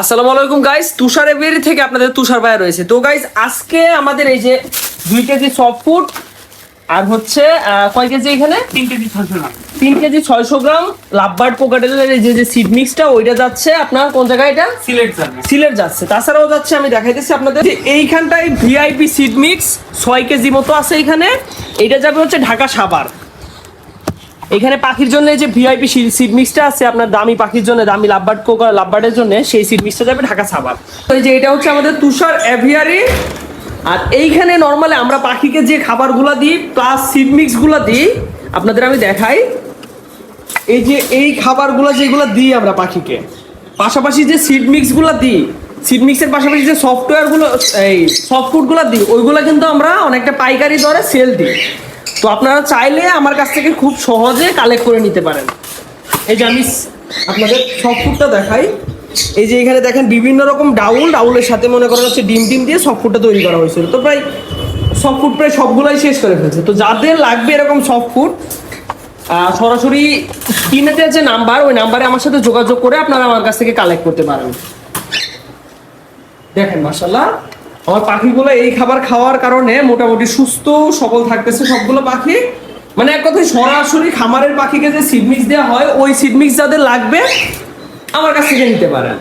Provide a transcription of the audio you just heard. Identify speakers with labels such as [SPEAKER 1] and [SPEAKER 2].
[SPEAKER 1] আসসালামু আলাইকুম গাইস, তুষার এভিয়ারি থেকে আপনাদের তুষার ভাইয়া রয়েছে। তো গাইস আজকে আমাদের এই যে 2 কেজি সফট ফুড আর হচ্ছে কয় কেজি এখানে
[SPEAKER 2] 3 কেজি 600 গ্রাম
[SPEAKER 1] 3 কেজি 600 গ্রাম লাভবার্ড কোকাটেলের এই যে সিড মিক্সটা ওইটা যাচ্ছে আপনার কোন জায়গায়? এটা সিলেট যাচ্ছে। তাছাড়াও যাচ্ছে, আমি দেখাইতেছি আপনাদের, এইখানটায় ভিআইপি সিড মিক্স 6 কেজি মতো আছে এখানে। এইটা যাবে হচ্ছে ঢাকা সাভার। এখানে পাখির জন্য যে ভিআইপি সিড মিক্সটা আছে আপনার, দামি পাখির জন্য, দামি লাভবার্ডের জন্য সেই সিড মিক্সটা যাবে ঢাকা সাভার। তো এই যে এটা হচ্ছে আমাদের তুষার এভিয়ারি। আর এইখানে নর্মালি আমরা পাখিকে যে খাবারগুলো দিই প্লাস সিড মিক্সগুলো দিই, আপনাদের আমি দেখাই। এই যে এই খাবারগুলো যেগুলো দিই আমরা পাখিকে, পাশাপাশি যে সিড মিক্সগুলো দিই, সিড মিক্সের পাশাপাশি যে সফটওয়্যারগুলো, এই সফট ফুডগুলো দিই, ওইগুলো কিন্তু আমরা অনেকটা পাইকারি দরে সেল দিই। তো আপনারা চাইলে আমার কাছ থেকে খুব সহজে কালেক্ট করে নিতে পারেন। এই যে আমি আপনাদের সফট ফুডটা দেখাই। এই যে এখানে দেখেন বিভিন্ন রকম ডাউলের সাথে মনে করা হচ্ছে ডিম দিয়ে সফট ফুডটা তৈরি করা হয়েছিল। তো প্রায় সফট ফুড প্রায় সবগুলাই শেষ করে ফেলছে। তো যাদের লাগবে এরকম সফট ফুড, সরাসরি স্ক্রিনে যে নাম্বার, ওই নাম্বারে আমার সাথে যোগাযোগ করে আপনারা আমার কাছ থেকে কালেক্ট করতে পারেন। দেখেন মাশাআল্লাহ আমার পাখিগুলো এই খাবার খাওয়ার কারণে মোটামুটি সুস্থ সবল থাকতেছে সবগুলো পাখি। মানে এক কথায় সরাসরি খামারের পাখিকে যে সিড মিক্স দেওয়া হয়, ওই সিড মিক্স যাদের লাগবে আমার কাছ থেকে নিতে পারেন।